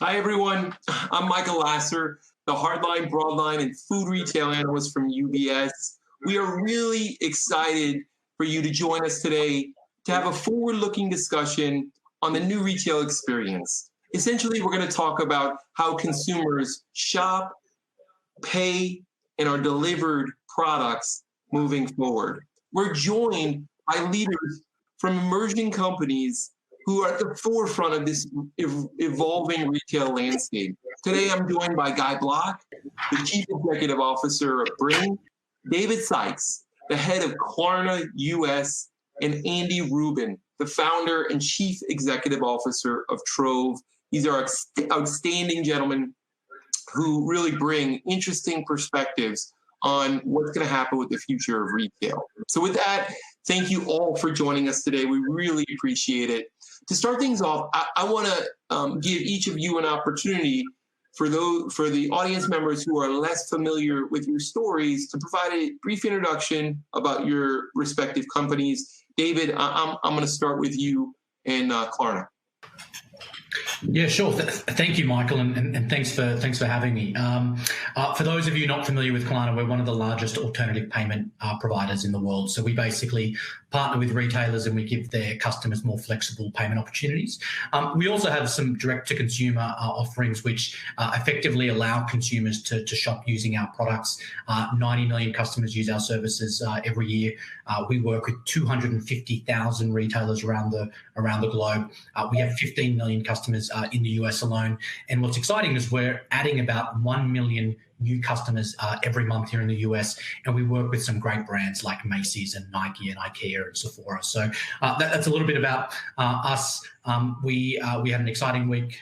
Hi, everyone. I'm Michael Lasser, the hardline, broadline, and food retail analyst from UBS. We are really excited for you to join us today to have a forward-looking discussion on the new retail experience. Essentially, we're going to talk about how consumers shop, pay, and are delivered products moving forward. We're joined by leaders from emerging companies who are at the forefront of this evolving retail landscape. Today, I'm joined by Guy Bloch, the Chief Executive Officer of Bring, David Sykes, the head of Klarna US, and Andy Rubin, the founder and Chief Executive Officer of Trove. These are outstanding gentlemen who really bring interesting perspectives on what's going to happen with the future of retail. So with that, thank you all for joining us today. We really appreciate it. To start things off, I want to give each of you an opportunity for the audience members who are less familiar with your stories to provide a brief introduction about your respective companies. David, I'm going to start with you and Klarna. Yeah, sure. Thank you, Michael, and thanks for having me. For those of you not familiar with Klarna, we're one of the largest alternative payment providers in the world. So we basically partner with retailers and we give their customers more flexible payment opportunities. We also have some direct-to-consumer offerings which effectively allow consumers to shop using our products. 90 million customers use our services every year. We work with 250,000 retailers around the globe. We have 15 million customers in the US alone. And what's exciting is we're adding about 1 million new customers every month here in the US, and we work with some great brands like Macy's and Nike and IKEA and Sephora. So that's a little bit about us. We had an exciting week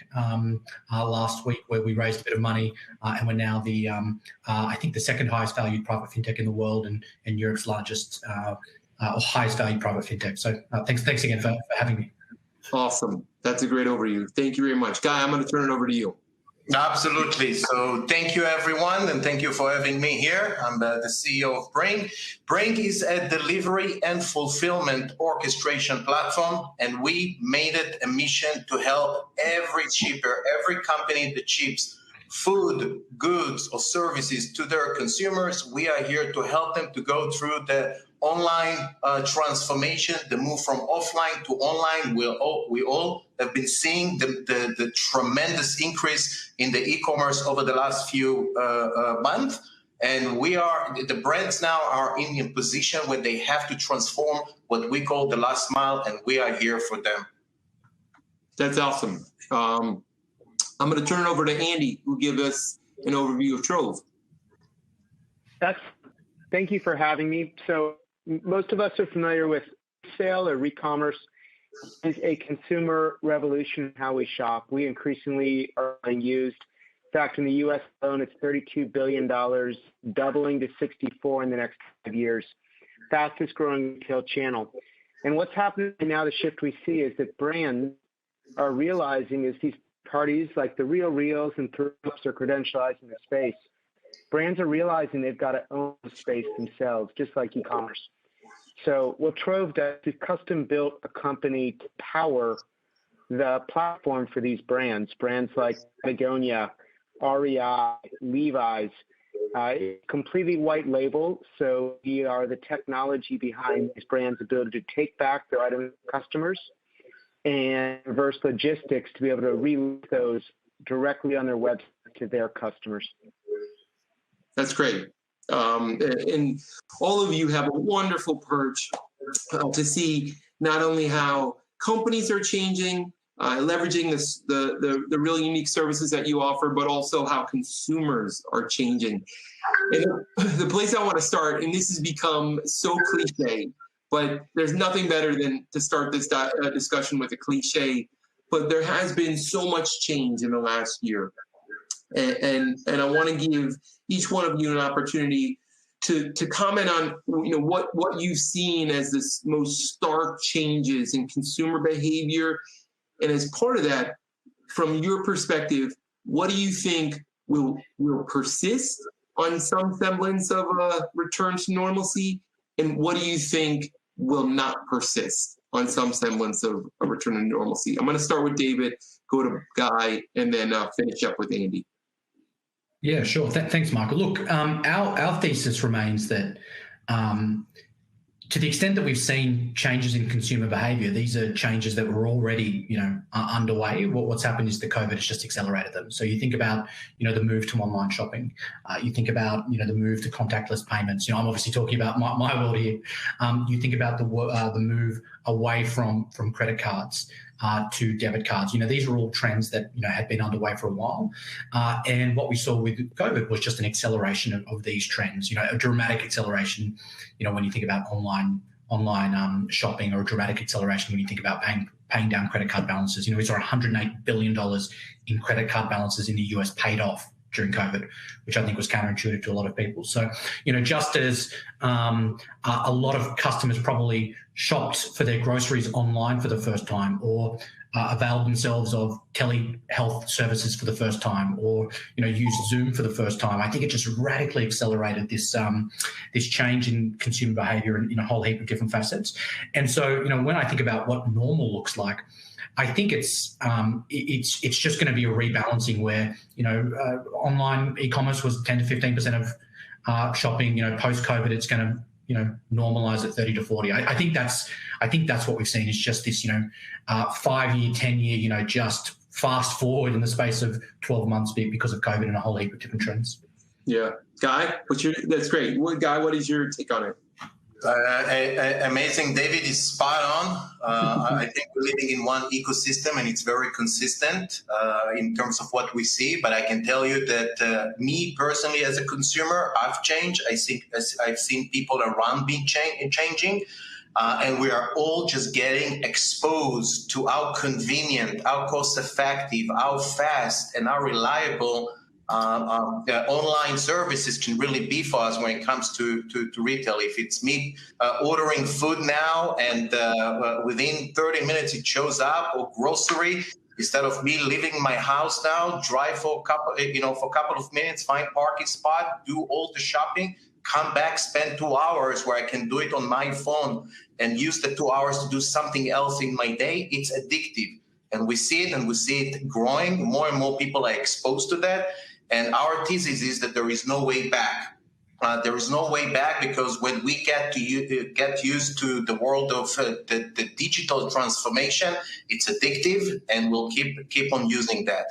last week where we raised a bit of money, and we're now I think the second highest valued private fintech in the world and Europe's largest or highest valued private fintech. So thanks again for having me. Awesome. That's a great overview. Thank you very much. Guy, I'm going to turn it over to you. Absolutely. So thank you, everyone, and thank you for having me here. I'm the CEO of Bring. Bring is a delivery and fulfillment orchestration platform, and we made it a mission to help every shipper, every company that ships food, goods, or services to their consumers. We are here to help them to go through the online transformation, the move from offline to online. We all have been seeing the tremendous increase in the e-commerce over the last few months. And the brands now are in a position where they have to transform what we call the last mile, and we are here for them. That's awesome. I'm going to turn it over to Andy, who will give us an overview of Trove. Thank you for having me. So most of us are familiar with resale or re-commerce. It's a consumer revolution in how we shop. We increasingly are being used. In fact, in the U.S. alone, it's $32 billion, doubling to 64 in the next 5 years. Fastest growing retail channel. And what's happening now, the shift we see is that brands are realizing is these parties like the Reals and Thrifts are credentializing the space. Brands are realizing they've got to own the space themselves, just like e-commerce. So what Trove does is custom built a company to power the platform for these brands like Patagonia, REI, Levi's, completely white label. So we are the technology behind these brands' ability to take back their item customers and reverse logistics to be able to release those directly on their website to their customers. That's great. And all of you have a wonderful perch to see not only how companies are changing, leveraging the really unique services that you offer, but also how consumers are changing. And the place I want to start, and this has become so cliche, but there's nothing better than to start this discussion with a cliche, but there has been so much change in the last year. And I want to give each one of you an opportunity to comment on what you've seen as the most stark changes in consumer behavior. And as part of that, from your perspective, what do you think will persist on some semblance of a return to normalcy? And what do you think will not persist? on some semblance of a return to normalcy. I'm going to start with David, go to Guy, and then finish up with Andy. Yeah, sure. Thanks, Michael. Look, our thesis remains that to the extent that we've seen changes in consumer behaviour, these are changes that were already, underway. What's happened is the COVID has just accelerated them. So you think about, the move to online shopping. You think about, the move to contactless payments. I'm obviously talking about my world here. You think about the move away from credit cards to debit cards. These are all trends that, had been underway for a while. And what we saw with COVID was just an acceleration of these trends, a dramatic acceleration, when you think about online shopping, or a dramatic acceleration when you think about paying down credit card balances. We saw $108 billion in credit card balances in the US paid off during COVID, which I think was counterintuitive to a lot of people. So, just as a lot of customers probably shopped for their groceries online for the first time, or availed themselves of telehealth services for the first time, or used Zoom for the first time, I think it just radically accelerated this change in consumer behaviour in a whole heap of different facets. And so, when I think about what normal looks like, I think it's just going to be a rebalancing where online e-commerce was 10 to 15% of shopping. Post COVID, it's going to normalize at 30 to 40. I think that's what we've seen is just this 5-year, 10-year just fast forward in the space of 12 months because of COVID and a whole heap of different trends. Yeah, Guy, that's great. Guy, what is your take on it? Amazing. David is spot on. I think we're living in one ecosystem, and it's very consistent in terms of what we see. But I can tell you that me personally, as a consumer, I've changed. I've seen people around me changing. And we are all just getting exposed to how convenient, how cost-effective, how fast, and how reliable online services can really be for us when it comes to retail. If it's me ordering food now and within 30 minutes it shows up, or grocery, instead of me leaving my house now, drive for a couple of minutes, find parking spot, do all the shopping, come back, spend 2 hours where I can do it on my phone and use the 2 hours to do something else in my day, it's addictive. And we see it growing. More and more people are exposed to that. And our thesis is that there is no way back. There is no way back, because when we get used to the world of the digital transformation, it's addictive, and we'll keep on using that.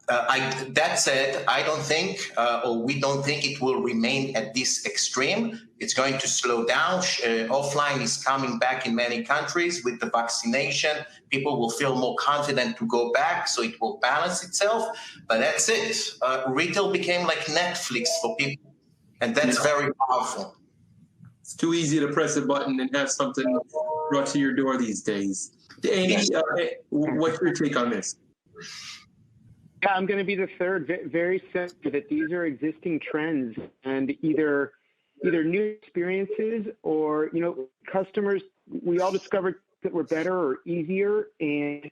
That said, I don't think, or we don't think it will remain at this extreme. It's going to slow down. Offline is coming back in many countries with the vaccination. People will feel more confident to go back, so it will balance itself. But that's it. Retail became like Netflix for people, and that's very powerful. It's too easy to press a button and have something brought to your door these days. Andy, what's your take on this? Yeah, I'm going to be the third. Very sensitive that these are existing trends, and either new experiences or, customers, we all discovered that were better or easier. And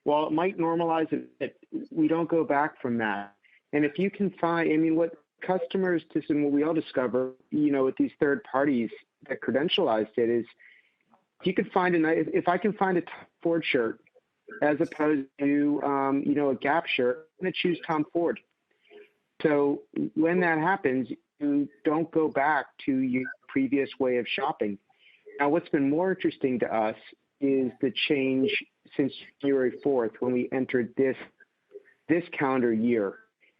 while it might normalize it, we don't go back from that. And if you can find, what customers and what we all discover, with these third parties that credentialized it, is you could find if I can find a Ford shirt as opposed to, a Gap shirt, I'm going to choose Tom Ford. So when that happens, you don't go back to your previous way of shopping. Now, what's been more interesting to us is the change since January 4th, when we entered this calendar year.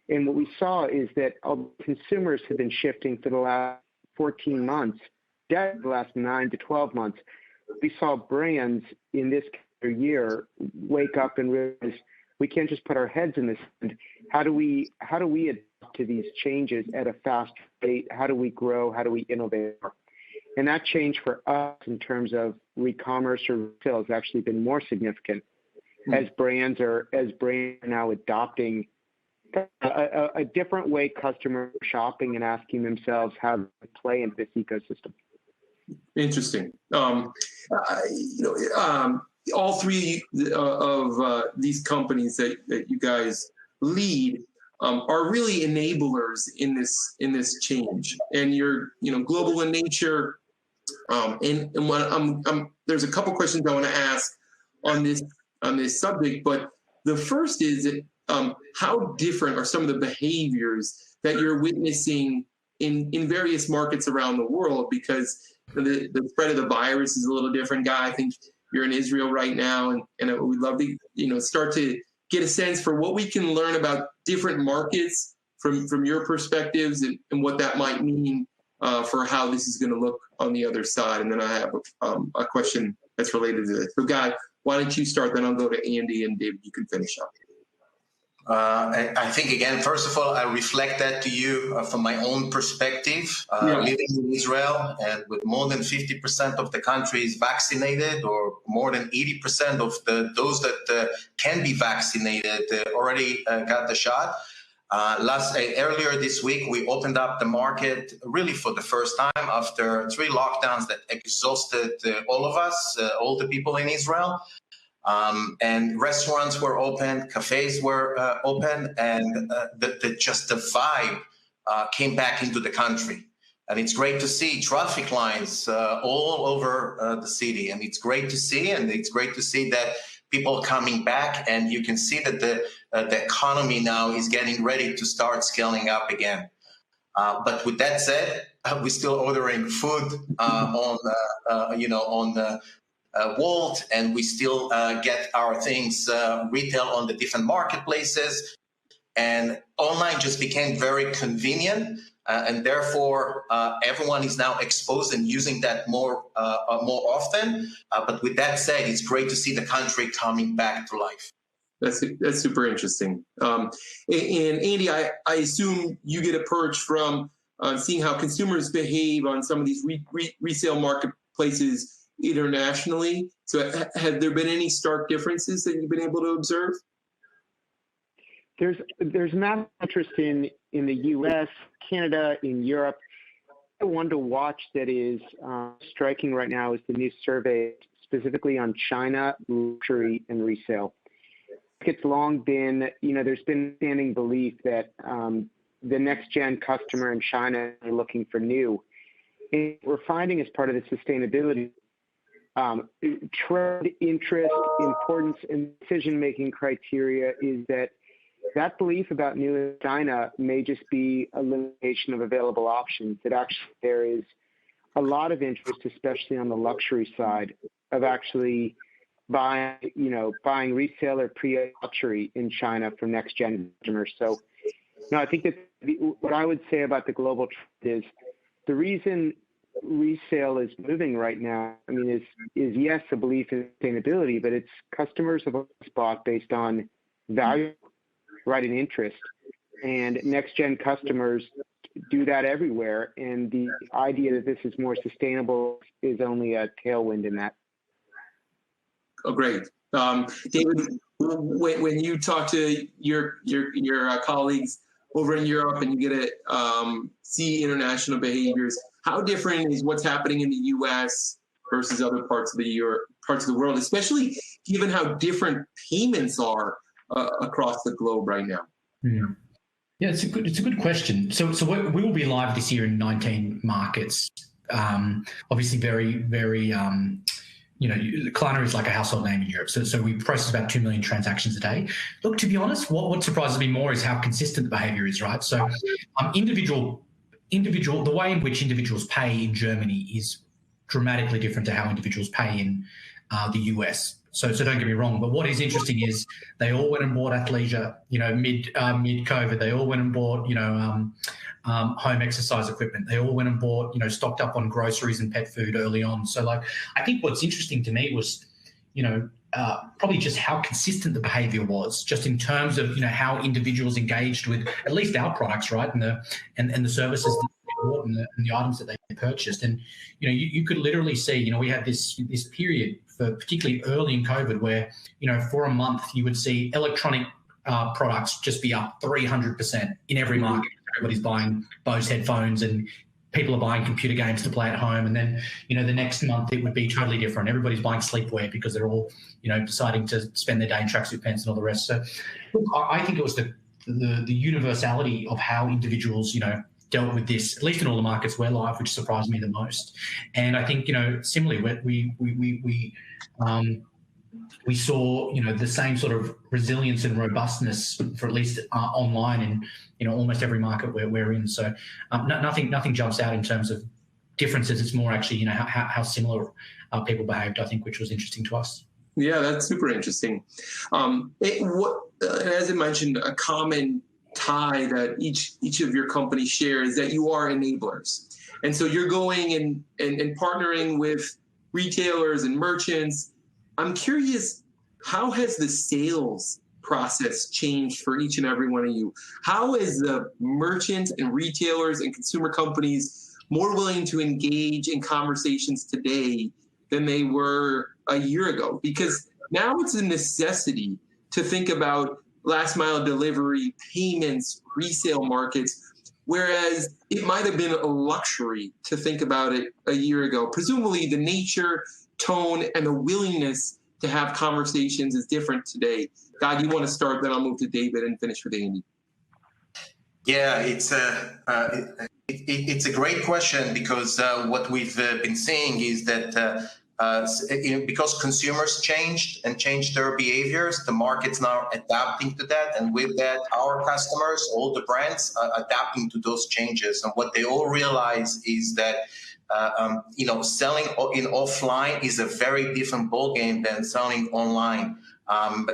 And what we saw is that consumers have been shifting for the last 14 months, the last 9 to 12 months. We saw brands in this year wake up and realize we can't just put our heads in the sand. How do we adapt to these changes at a fast rate? How do we grow? How do we innovate? And that change for us in terms of re-commerce or retail has actually been more significant as brands are now adopting a different way customers are shopping and asking themselves how to play in this ecosystem. Interesting. All three of these companies that you guys lead are really enablers in this change. And you're global in nature. And what there's a couple questions I want to ask on this subject, but the first is how different are some of the behaviors that you're witnessing in various markets around the world? Because the spread of the virus is a little different. Guy, I think you're in Israel right now, and we'd love to start to get a sense for what we can learn about different markets from your perspectives and what that might mean for how this is going to look on the other side. And then I have a question that's related to this. So, Guy, why don't you start? Then I'll go to Andy, and David, you can finish up. I think, again, first of all, I reflect that to you from my own perspective, living in Israel, and with more than 50% of the country is vaccinated, or more than 80% of those that can be vaccinated already got the shot. Earlier this week, we opened up the market really for the first time after 3 lockdowns that exhausted all of us, all the people in Israel. And restaurants were open, cafes were open, and the vibe came back into the country. And it's great to see traffic lines all over the city. And it's great to see, that people are coming back, and you can see that the economy now is getting ready to start scaling up again. But with that said, we're still ordering food on Wolt, and we still get our things retail on the different marketplaces. And online just became very convenient, and therefore everyone is now exposed and using that more often. But with that said, it's great to see the country coming back to life. That's super interesting. And Andy, I assume you get a perch from seeing how consumers behave on some of these resale marketplaces internationally. So have there been any stark differences that you've been able to observe? There's massive interest in the U.S., Canada, in Europe. The one to watch that is striking right now is the new survey specifically on China, luxury, and resale. It's long been, there's been standing belief that the next-gen customer in China are looking for new. And what we're finding as part of the sustainability trend, interest, importance, and decision-making criteria is that belief about new in China may just be a limitation of available options. That actually there is a lot of interest, especially on the luxury side, of actually buying resale or pre-luxury in China from next-gen customers. So, I think that what I would say about the global trend is the reason resale is moving right now, is yes, a belief in sustainability, but it's customers have bought based on value, right, and interest. And next-gen customers do that everywhere. And the idea that this is more sustainable is only a tailwind in that. Oh, great. David, when you talk to your colleagues over in Europe and you get to see international behaviors, how different is what's happening in the U.S. versus other parts of the world, especially given how different payments are across the globe right now? Yeah, it's a good question. So we will be live this year in 19 markets. Obviously, very, very. Klarna is like a household name in Europe. So we process about 2 million transactions a day. Look, to be honest, what surprises me more is how consistent the behavior is, right? So the way in which individuals pay in Germany is dramatically different to how individuals pay in the US. So don't get me wrong, but what is interesting is they all went and bought athleisure, mid-COVID. They all went and bought, home exercise equipment. They all went and bought, stocked up on groceries and pet food early on. So I think what's interesting to me was, probably just how consistent the behavior was, just in terms of, how individuals engaged with at least our products, right, and the services that they bought and the items that they purchased. And, you could literally see, we had this period, particularly early in COVID, where, for a month you would see electronic products just be up 300% in every market. Everybody's buying Bose headphones and people are buying computer games to play at home. And then, the next month it would be totally different. Everybody's buying sleepwear because they're all, deciding to spend their day in tracksuit pants and all the rest. So I think it was the universality of how individuals, dealt with this, at least in all the markets we're live, which surprised me the most. And I think, similarly, we saw, the same sort of resilience and robustness for at least online in, almost every market we're in. So nothing jumps out in terms of differences. It's more actually, how similar people behaved, I think, which was interesting to us. Yeah, that's super interesting. As I mentioned, a common tie that each of your companies share is that you are enablers. And so you're going and partnering with retailers and merchants. I'm curious, how has the sales process changed for each and every one of you? How is the merchants and retailers and consumer companies more willing to engage in conversations today than they were a year ago? Because now it's a necessity to think about last mile delivery, payments, resale markets, whereas it might have been a luxury to think about it a year ago. Presumably the nature, tone, and the willingness to have conversations is different today. Guy, do you want to start? Then I'll move to David and finish with Andy. Yeah, it's a great question, because what we've been seeing is that because consumers changed their behaviors, the market's now adapting to that, and with that, our customers, all the brands, are adapting to those changes. And what they all realize is that selling in offline is a very different ballgame than selling online.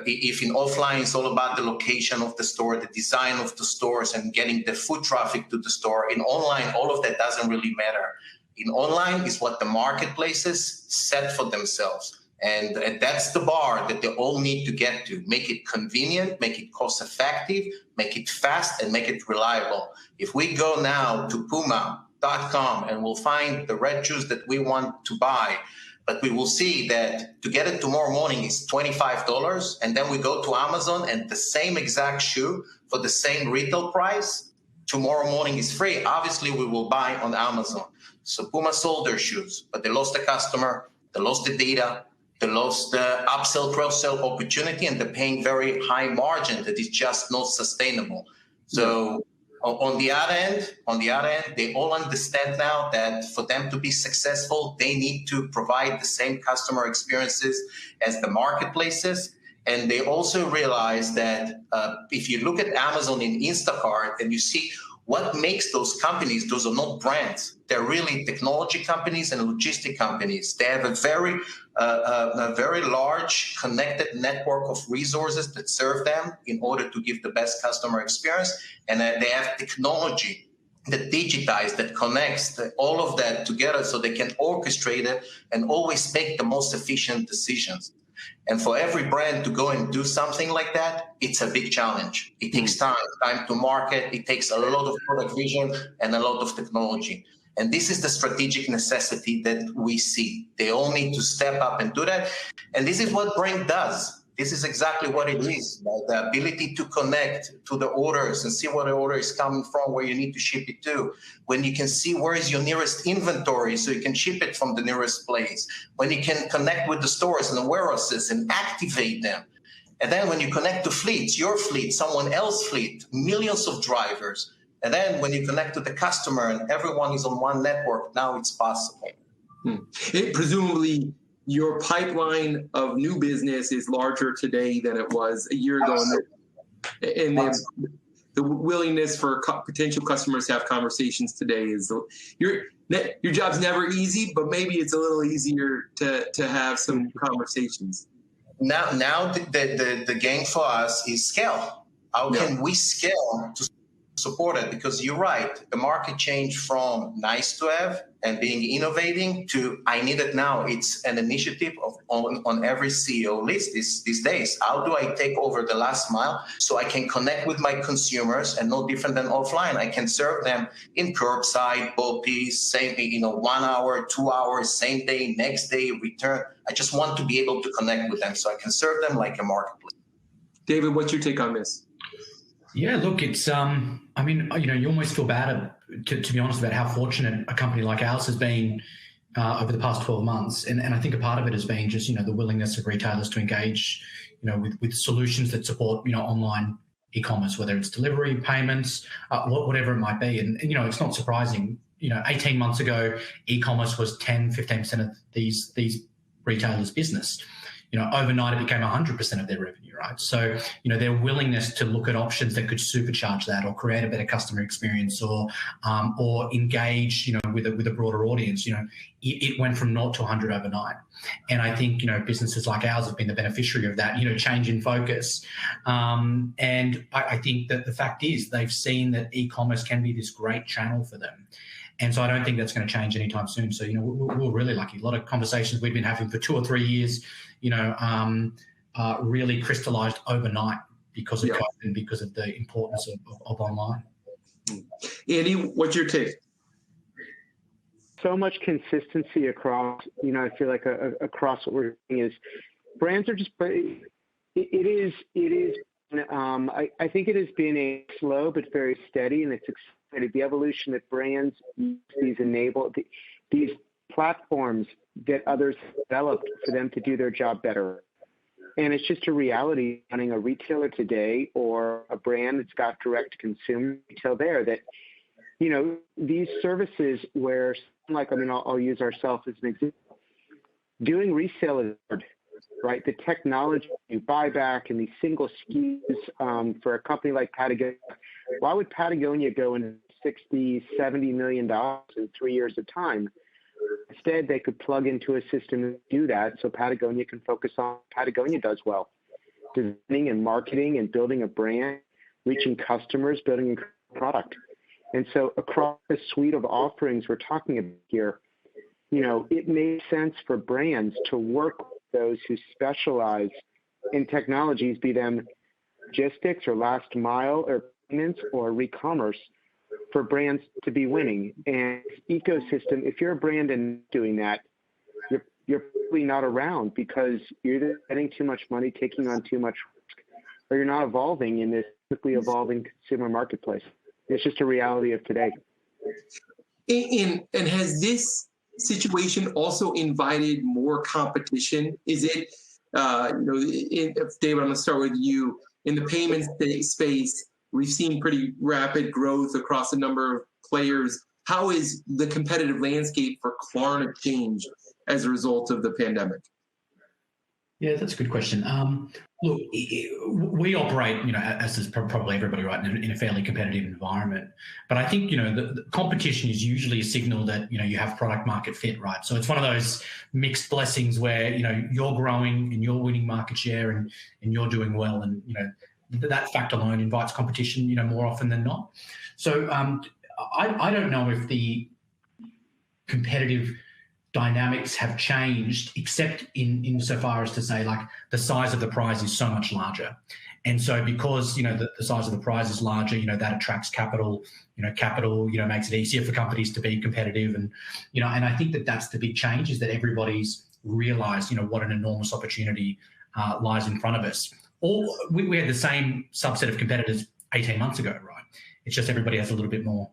If in offline it's all about the location of the store, the design of the stores, and getting the foot traffic to the store, in online, all of that doesn't really matter. In online is what the marketplaces set for themselves. And that's the bar that they all need to get to. Make it convenient, make it cost effective, make it fast, and make it reliable. If we go now to Puma.com and we'll find the red shoes that we want to buy, but we will see that to get it tomorrow morning is $25, and then we go to Amazon and the same exact shoe for the same retail price tomorrow morning is free. Obviously, we will buy on Amazon. So Puma sold their shoes, but they lost the customer, they lost the data, they lost the upsell, cross-sell opportunity, and they're paying very high margin that is just not sustainable. So on the other end, they all understand now that for them to be successful, they need to provide the same customer experiences as the marketplaces. And they also realize that if you look at Amazon and Instacart and you see what makes those companies, those are not brands. They're really technology companies and logistic companies. They have a very large connected network of resources that serve them in order to give the best customer experience. And they have technology that digitizes, that connects all of that together so they can orchestrate it and always make the most efficient decisions. And for every brand to go and do something like that, it's a big challenge. It takes time to market. It takes a lot of product vision and a lot of technology. And this is the strategic necessity that we see. They all need to step up and do that. And this is what Brink does. This is exactly what it is, the ability to connect to the orders and see where the order is coming from, where you need to ship it to. When you can see where is your nearest inventory so you can ship it from the nearest place. When you can connect with the stores and the warehouses and activate them. And then when you connect to fleets, your fleet, someone else's fleet, millions of drivers. And then when you connect to the customer and everyone is on one network, now it's possible. Presumably, your pipeline of new business is larger today than it was a year ago. And the willingness for potential customers to have conversations today is your job's never easy, but maybe it's a little easier to have some conversations. Now the game for us is scale. How can we scale to support it? Because you're right, the market changed from nice to have and being innovating to I need it now. It's an initiative on every CEO list these days. How do I take over the last mile so I can connect with my consumers and no different than offline? I can serve them in curbside, BOPIs, same 1 hour, 2 hours, same day, next day, return. I just want to be able to connect with them so I can serve them like a marketplace. David, what's your take on this? Yeah, look, it's, you almost feel bad, to be honest, about how fortunate a company like ours has been over the past 12 months. And I think a part of it has been just, the willingness of retailers to engage, with solutions that support, online e-commerce, whether it's delivery, payments, whatever it might be. And it's not surprising. 18 months ago, e-commerce was 10, 15% of these retailers' business. Overnight it became 100% of their revenue, right? So, their willingness to look at options that could supercharge that, or create a better customer experience, or engage, with a broader audience, it went from 0 to 100 overnight. And I think, businesses like ours have been the beneficiary of that, change in focus. And I think that the fact is they've seen that e-commerce can be this great channel for them. And so I don't think that's going to change anytime soon. So, we're really lucky. A lot of conversations we've been having for 2 or 3 years, really crystallized overnight because of COVID and because of the importance of online. Andy, what's your take? So much consistency across, I feel like across what we're doing is brands are just, I think it has been a slow but very steady, and it's exciting, the evolution that brands use these platforms that others developed for them to do their job better. And it's just a reality running a retailer today, or a brand that's got direct consumer retail there, that, these services where, I'll use ourselves as an example, doing resale is hard, right? The technology, you buy back, and these single SKUs for a company like Patagonia. Why would Patagonia go into $60, $70 million in 3 years of time? Instead, they could plug into a system and do that, so Patagonia can focus on what Patagonia does well: designing and marketing and building a brand, reaching customers, building a product. And so across the suite of offerings we're talking about here, it makes sense for brands to work with those who specialize in technologies, be them logistics or last mile or payments or e-commerce, for brands to be winning. And ecosystem, if you're a brand and doing that, you're probably not around, because you're either spending too much money, taking on too much risk, or you're not evolving in this quickly evolving consumer marketplace. It's just a reality of today. And has this situation also invited more competition? Is it, David, I'm going to start with you. In the payments space, we've seen pretty rapid growth across a number of players. How is the competitive landscape for Klarna changed as a result of the pandemic? Yeah, that's a good question. Look, we operate, as does probably everybody, right, in a fairly competitive environment. But I think, the competition is usually a signal that, you have product market fit, right? So it's one of those mixed blessings where, you're growing and you're winning market share and you're doing well. And, that fact alone invites competition, more often than not. So I don't know if the competitive dynamics have changed, except in so far as to say, like, the size of the prize is so much larger. And so because, the size of the prize is larger, that attracts capital, capital, makes it easier for companies to be competitive. And, and I think that that's the big change, is that everybody's realized, what an enormous opportunity lies in front of us. We had the same subset of competitors 18 months ago, right? It's just everybody has a little bit more,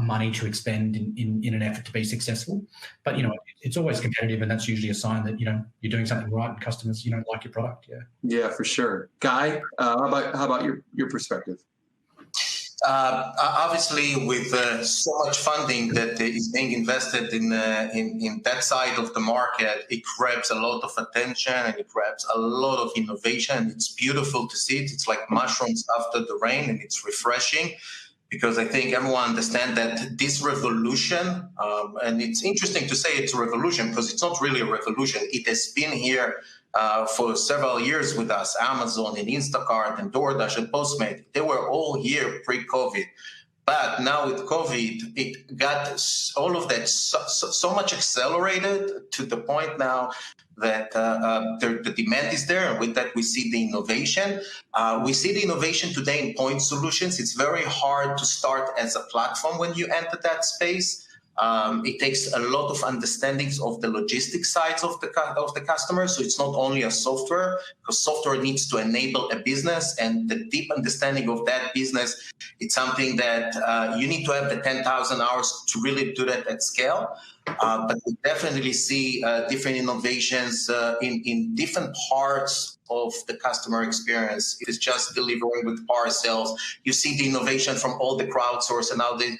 money to expend in an effort to be successful. But, it's always competitive, and that's usually a sign that, you're doing something right and customers, like your product. Yeah. Yeah, for sure. Guy, how about your perspective? Obviously, with so much funding that is being invested in that side of the market, it grabs a lot of attention and it grabs a lot of innovation. It's beautiful to see it. It's like mushrooms after the rain, and it's refreshing, because I think everyone understands that this revolution, and it's interesting to say it's a revolution because it's not really a revolution. It has been here for several years with us. Amazon and Instacart and DoorDash and Postmates, they were all here pre-COVID. But now with COVID, it got all of that so much accelerated to the point now that the demand is there. And with that, we see the innovation. We see the innovation today in point solutions. It's very hard to start as a platform when you enter that space. It takes a lot of understandings of the logistics sides of the customer. So it's not only a software, because software needs to enable a business, and the deep understanding of that business, it's something that you need to have the 10,000 hours to really do that at scale. But we definitely see different innovations in different parts of the customer experience. It is just delivering with parcels. You see the innovation from all the crowdsource and now the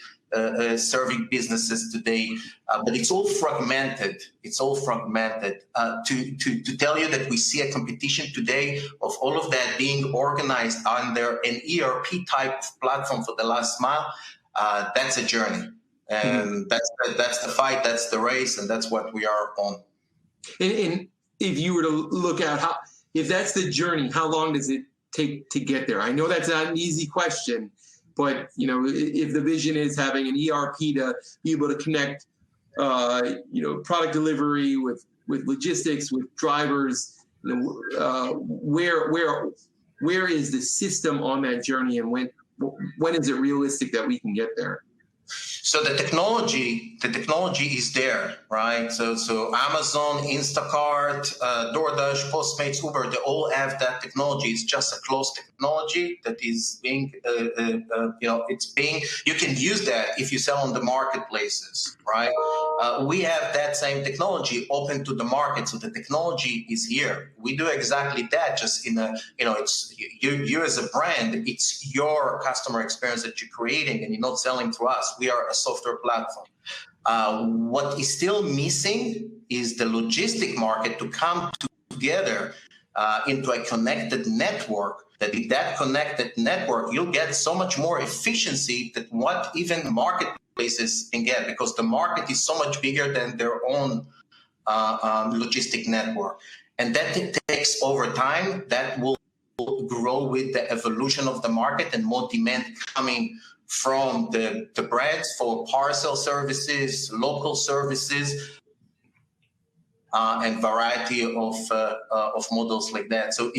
serving businesses today, but it's all fragmented. It's all fragmented. To tell you that we see a competition today of all of that being organized under an ERP type of platform for the last mile, that's a journey. And that's the fight, that's the race, and that's what we are on. And if you were to look at if that's the journey, how long does it take to get there? I know that's not an easy question, but if the vision is having an ERP to be able to connect, product delivery with logistics, with drivers, where is the system on that journey, and when is it realistic that we can get there? So the technology is there, right? So Amazon, Instacart, DoorDash, Postmates, Uber, they all have that technology. It's just a closed technology that is being, you can use that if you sell on the marketplaces, right? We have that same technology open to the market. So the technology is here. We do exactly that, just in it's you as a brand, it's your customer experience that you're creating, and you're not selling to us. We are a software platform. What is still missing is the logistic market to come together into a connected network. That in that connected network, you'll get so much more efficiency than what even marketplaces can get, because the market is so much bigger than their own logistic network. And that takes over time. That will grow with the evolution of the market and more demand coming from the brands for parcel services, local services, and variety of models like that. So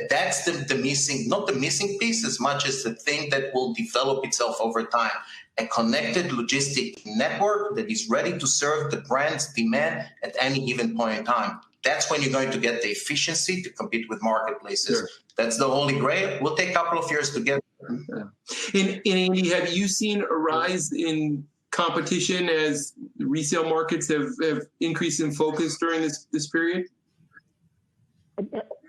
that's the missing, not the missing piece as much as the thing that will develop itself over time. A connected logistic network that is ready to serve the brand's demand at any given point in time. That's when you're going to get the efficiency to compete with marketplaces. Sure. That's the holy grail. We'll take a couple of years to get there. And Andy, have you seen a rise in competition as resale markets have increased in focus during this period?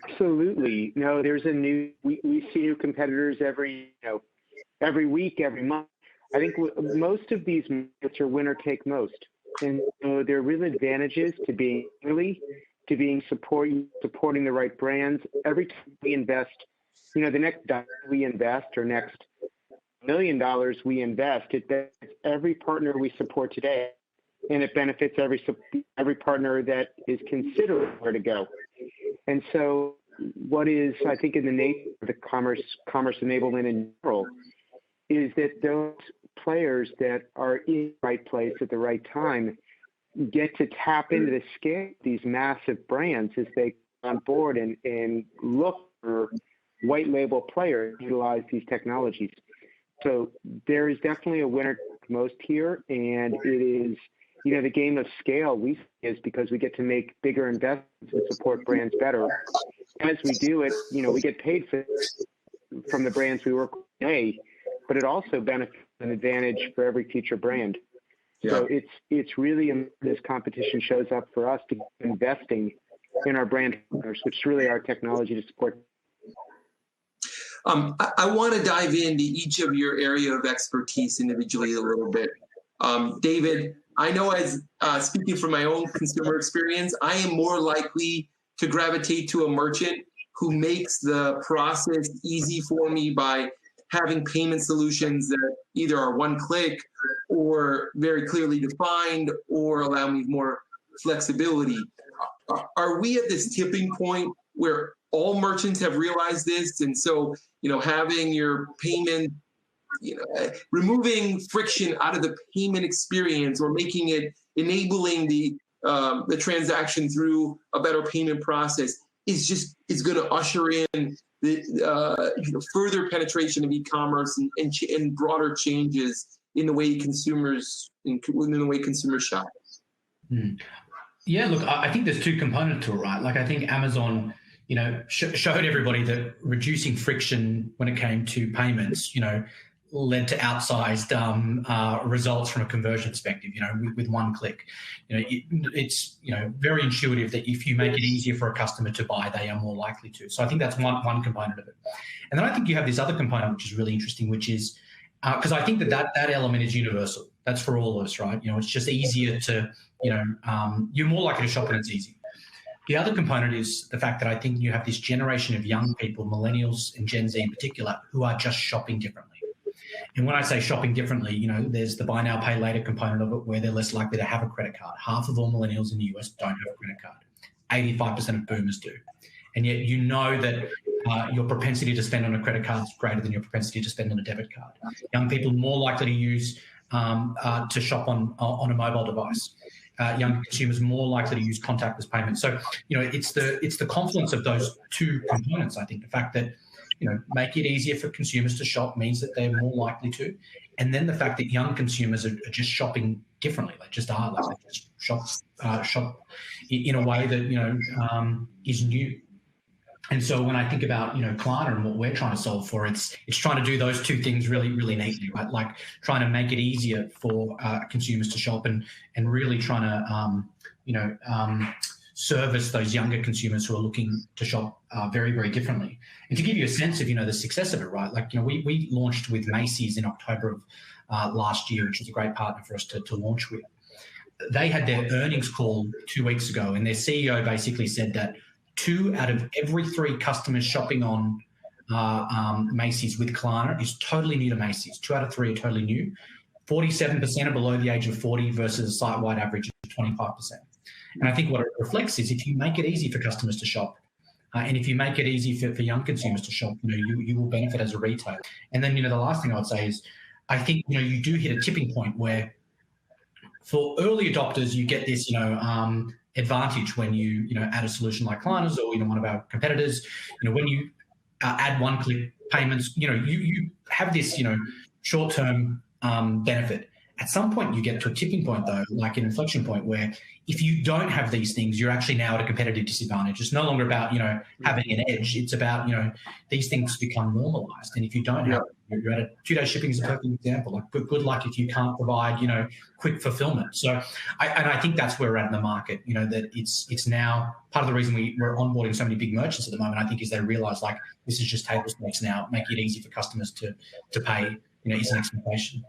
Absolutely. No, there's we see new competitors every week, every month. I think most of these markets are winner take most. And there are real advantages to being early, to being supporting the right brands. Every time we invest, the next dollar we invest or next $1 million we invest, it benefits every partner we support today, and it benefits every partner that is considering where to go. And so what is, I think, in the nature of the commerce enablement in general, is that those players that are in the right place at the right time get to tap into the scale of these massive brands as they come on board and look for white label players to utilize these technologies. So there is definitely a winner most here, and it is, the game of scale is because we get to make bigger investments and support brands better. As we do it, we get paid from the brands we work with today, but it also benefits an advantage for every future brand. Yeah. So it's really, this competition shows up for us to keep investing in our brand partners, which is really our technology to support. I want to dive into each of your area of expertise individually a little bit. David, I know as speaking from my own consumer experience, I am more likely to gravitate to a merchant who makes the process easy for me by having payment solutions that either are one click or very clearly defined or allow me more flexibility. Are we at this tipping point where all merchants have realized this? And so, having your payment, removing friction out of the payment experience or making it, enabling the transaction through a better payment process is going to usher in the further penetration of e-commerce and broader changes in the way consumers shop? Yeah, look, I think there's two components to it, right? Like I think Amazon, showed everybody that reducing friction when it came to payments, led to outsized results from a conversion perspective, with one click. It's very intuitive that if you make it easier for a customer to buy, they are more likely to. So I think that's one component of it. And then I think you have this other component, which is really interesting, which is, because I think that element is universal. That's for all of us, right? It's just easier to, you're more likely to shop when it's easy. The other component is the fact that I think you have this generation of young people, millennials and Gen Z in particular, who are just shopping differently. And when I say shopping differently, there's the buy now, pay later component of it where they're less likely to have a credit card. Half of all millennials in the US don't have a credit card. 85% of boomers do. And yet that your propensity to spend on a credit card is greater than your propensity to spend on a debit card. Young people more likely to use to shop on a mobile device. Young consumers more likely to use contactless payments. So, it's the confluence of those two components. I think the fact that, make it easier for consumers to shop means that they're more likely to. And then the fact that young consumers are just shopping differently. They just are. Like they just shop in a way that, is new. And so when I think about, Klarna and what we're trying to solve for, it's trying to do those two things really, really neatly, right? Like trying to make it easier for consumers to shop and really trying to, service those younger consumers who are looking to shop very, very differently. And to give you a sense of, the success of it, right? Like, we launched with Macy's in October of last year, which was a great partner for us to launch with. They had their earnings call 2 weeks ago, and their CEO basically said that 2 out of every 3 customers shopping on Macy's with Klarna is totally new to Macy's. 2 out of 3 are totally new. 47% are below the age of 40 versus a site-wide average of 25%. And I think what it reflects is if you make it easy for customers to shop, and if you make it easy for young consumers to shop, you will benefit as a retailer. And then, the last thing I would say is I think, you do hit a tipping point where for early adopters, you get this, advantage when you add a solution like Klarna's or one of our competitors. When you add one-click payments, you have this short-term benefit. At some point, you get to a tipping point, though, like an inflection point, where if you don't have these things, you're actually now at a competitive disadvantage. It's no longer about having an edge. It's about these things become normalized, and if you don't have, you're at a 2-day shipping is a perfect example. Like good luck if you can't provide quick fulfillment. So I think that's where we're at in the market. That it's now part of the reason we're onboarding so many big merchants at the moment. I think is they realize like this is just table stakes now. Make it easy for customers to pay. Is an expectation.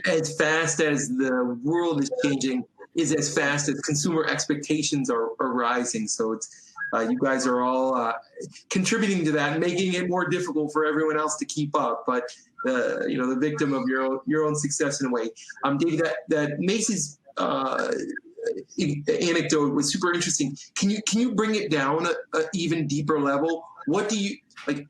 As fast as the world is changing, is as fast as consumer expectations are rising. So it's you guys are all contributing to that, making it more difficult for everyone else to keep up. But the victim of your own success in a way. David, that Macy's anecdote was super interesting. Can you bring it down an even deeper level? What do you like?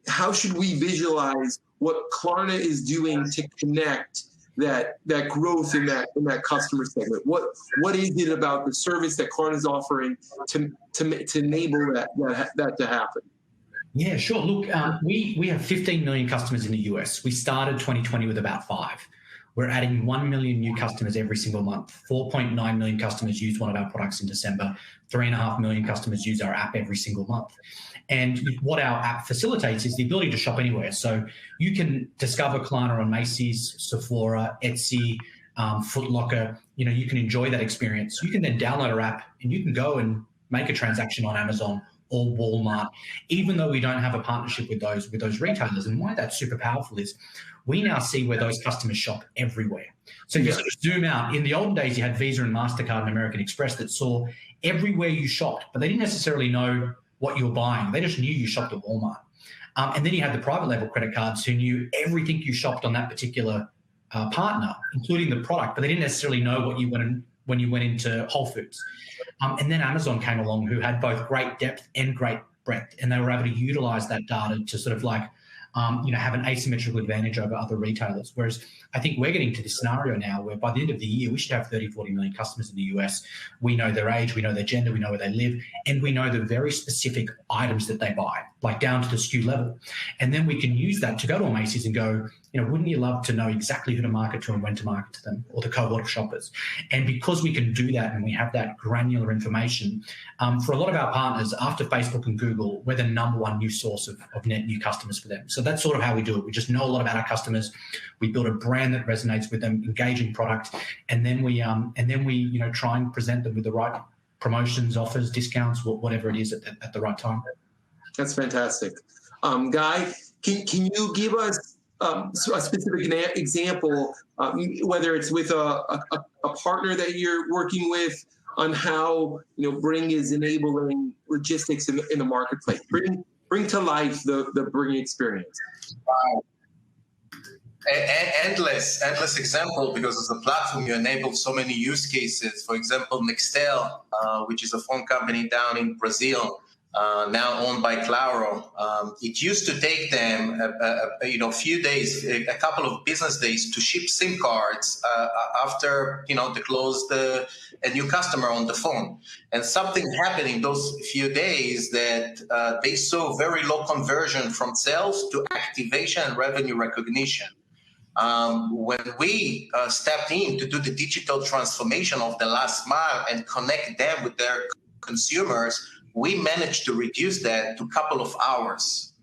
How should we visualize what Klarna is doing to connect that growth in that customer segment? What is it about the service that Klarna is offering to enable that to happen? Yeah, sure. Look, we have 15 million customers in the US. We started 2020 with about 5. We're adding 1 million new customers every single month. 4.9 million customers use one of our products in December. 3.5 million customers use our app every single month. And what our app facilitates is the ability to shop anywhere. So you can discover Klarna on Macy's, Sephora, Etsy, Foot Locker. You can enjoy that experience. You can then download our app and you can go and make a transaction on Amazon or Walmart, even though we don't have a partnership with those retailers. And why that's super powerful is we now see where those customers shop everywhere. So if you sort of zoom out, in the olden days, you had Visa and MasterCard and American Express that saw everywhere you shopped, but they didn't necessarily know what you were buying. They just knew you shopped at Walmart. And then you had the private label credit cards who knew everything you shopped on that particular partner, including the product, but they didn't necessarily know what you when you went into Whole Foods. And then Amazon came along who had both great depth and great breadth, and they were able to utilize that data to sort of like, have an asymmetrical advantage over other retailers. Whereas I think we're getting to this scenario now where by the end of the year, we should have 30, 40 million customers in the US. We know their age, we know their gender, we know where they live, and we know the very specific items that they buy. like down to the SKU level. And then we can use that to go to a Macy's and go, wouldn't you love to know exactly who to market to and when to market to them, or the cohort of shoppers? And because we can do that and we have that granular information, for a lot of our partners, after Facebook and Google, we're the number one new source of net new customers for them. So that's sort of how we do it. We just know a lot about our customers. We build a brand that resonates with them, engaging product, and then we try and present them with the right promotions, offers, discounts, whatever it is at the right time. That's fantastic. Guy, can you give us a specific example, whether it's with a partner that you're working with, on how Bring is enabling logistics in the marketplace? Bring to life the Bring experience. Endless example, because as a platform you enable so many use cases. For example, Nextel, which is a phone company down in Brazil, now owned by Claro. It used to take them a few days, a couple of business days to ship SIM cards after they closed a new customer on the phone. And something happened in those few days that they saw very low conversion from sales to activation and revenue recognition. When we stepped in to do the digital transformation of the last mile and connect them with their consumers, we managed to reduce that to a couple of hours.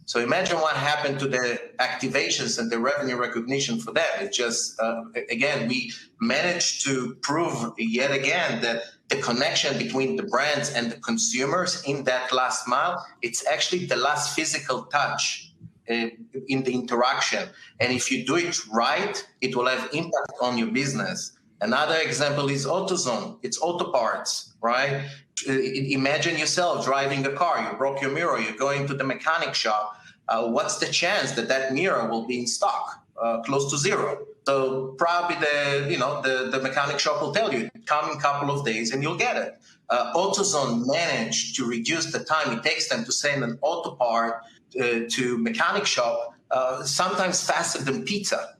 So imagine what happened to the activations and the revenue recognition for them. It just, again, we managed to prove yet again that the connection between the brands and the consumers in that last mile, it's actually the last physical touch in the interaction. And if you do it right, it will have impact on your business. Another example is AutoZone. It's auto parts, right? Imagine yourself driving a car, you broke your mirror, you're going to the mechanic shop. What's the chance that mirror will be in stock? Close to zero. So probably the mechanic shop will tell you, come in a couple of days and you'll get it. AutoZone managed to reduce the time it takes them to send an auto part to mechanic shop, sometimes faster than pizza.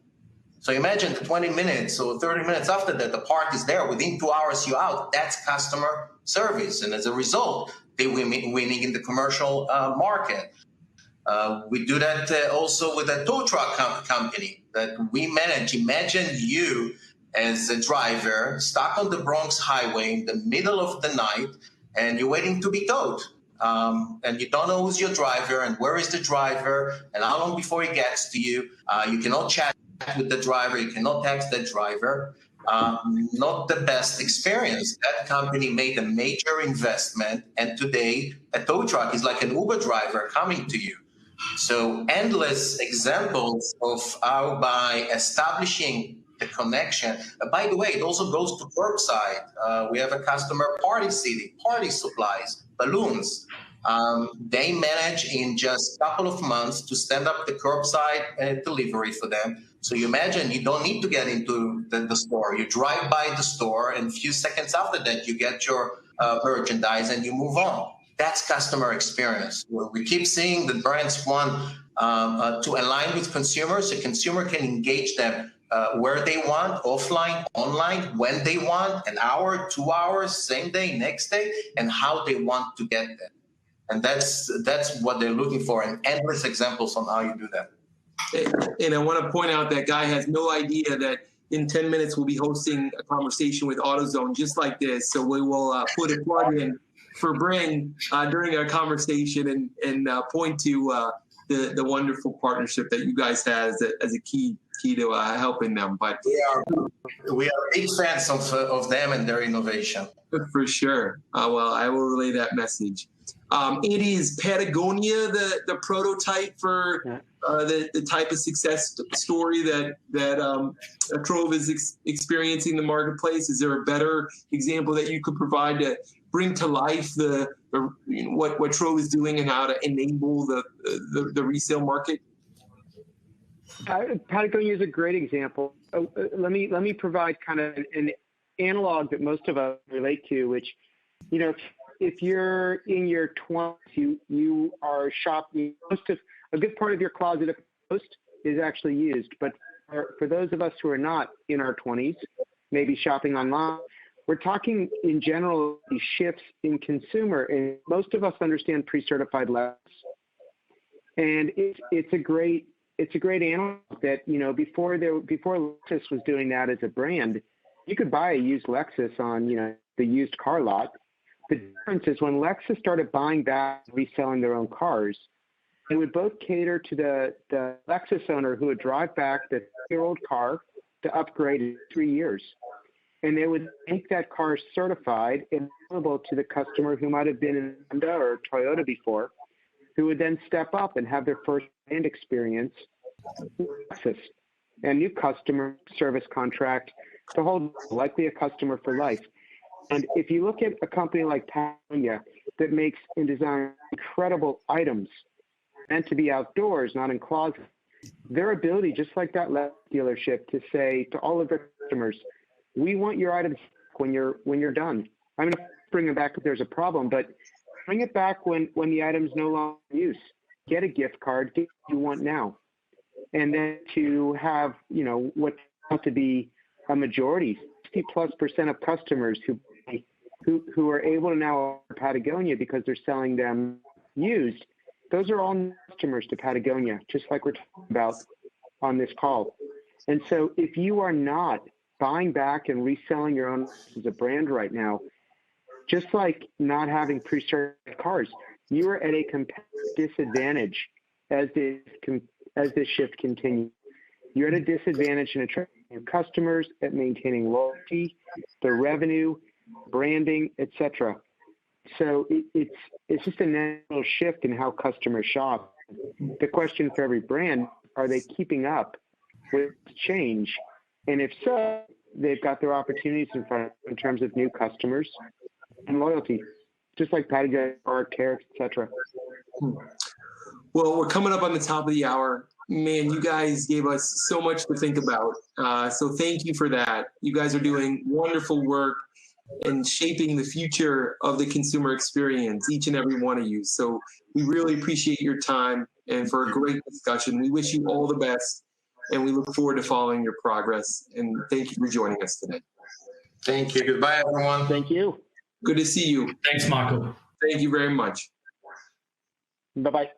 So imagine 20 minutes or 30 minutes after that, the part is there. Within 2 hours, you're out. That's customer service. And as a result, they were winning in the commercial market. We do that also with a tow truck company that we manage. Imagine you as a driver stuck on the Bronx highway in the middle of the night, and you're waiting to be towed. And you don't know who's your driver and where is the driver and how long before he gets to you. You cannot chat with the driver. You cannot text the driver. Not the best experience. That company made a major investment, and today a tow truck is like an Uber driver coming to you. So endless examples of how by establishing the connection. By the way, it also goes to curbside. We have a customer, Party City, party supplies, balloons. They manage in just a couple of months to stand up the curbside delivery for them. So you imagine you don't need to get into the store. You drive by the store, and a few seconds after that, you get your merchandise and you move on. That's customer experience. We keep seeing that brands want to align with consumers. The consumer can engage them where they want, offline, online, when they want, an hour, 2 hours, same day, next day, and how they want to get there. And that's what they're looking for, and endless examples on how you do that. And I want to point out that Guy has no idea that in 10 minutes we'll be hosting a conversation with AutoZone just like this. So we will put a plug in for Bring during our conversation and point to the wonderful partnership that you guys have as a key to helping them. But we are big fans of them and their innovation. For sure. Well, I will relay that message. Andy, is Patagonia the prototype for the type of success story that Trove is experiencing in the marketplace? Is there a better example that you could provide to bring to life what Trove is doing and how to enable the resale market? Patagonia is a great example. Let me provide kind of an analog that most of us relate to, which, if you're in your 20s, you are shopping. A good part of your closet at most is actually used. But for those of us who are not in our 20s, maybe shopping online, we're talking in general these shifts in consumer. And most of us understand pre-certified labels. And it's a great analog that, before Lexus was doing that as a brand, you could buy a used Lexus on, the used car lot. The difference is when Lexus started buying back and reselling their own cars, they would both cater to the Lexus owner who would drive back the 3-year-old car to upgrade in 3 years. And they would make that car certified and available to the customer who might have been in Honda or Toyota before, who would then step up and have their first brand experience with Lexus. And new customer service contract to hold likely a customer for life. And if you look at a company like Patagonia that makes and designs incredible items meant to be outdoors, not in closets, their ability, just like that Lexus dealership, to say to all of their customers, we want your items when you're done. I'm going to bring them back if there's a problem, but bring it back when the item's no longer in use. Get a gift card, get what you want now. And then to have, what ought to be a majority, 60+% of customers who are able to now order Patagonia because they're selling them used, those are all customers to Patagonia, just like we're talking about on this call. And so if you are not buying back and reselling your own as a brand right now, just like not having pre-certified cars, you are at a competitive disadvantage as this shift continues. You're at a disadvantage in attracting new customers, at maintaining loyalty, the revenue, branding, etc. So it's just a natural shift in how customers shop. The question for every brand, are they keeping up with change? And if so, they've got their opportunities in front of them in terms of new customers and loyalty, just like Patagonia, Care, etc. Well, we're coming up on the top of the hour. Man, you guys gave us so much to think about. So thank you for that. You guys are doing wonderful work and shaping the future of the consumer experience, each and every one of you. So we really appreciate your time and for a great discussion. We wish you all the best, and we look forward to following your progress. And thank you for joining us today. Thank you. Goodbye, everyone. Thank you. Good to see you. Thanks, Michael. Thank you very much. Bye-bye.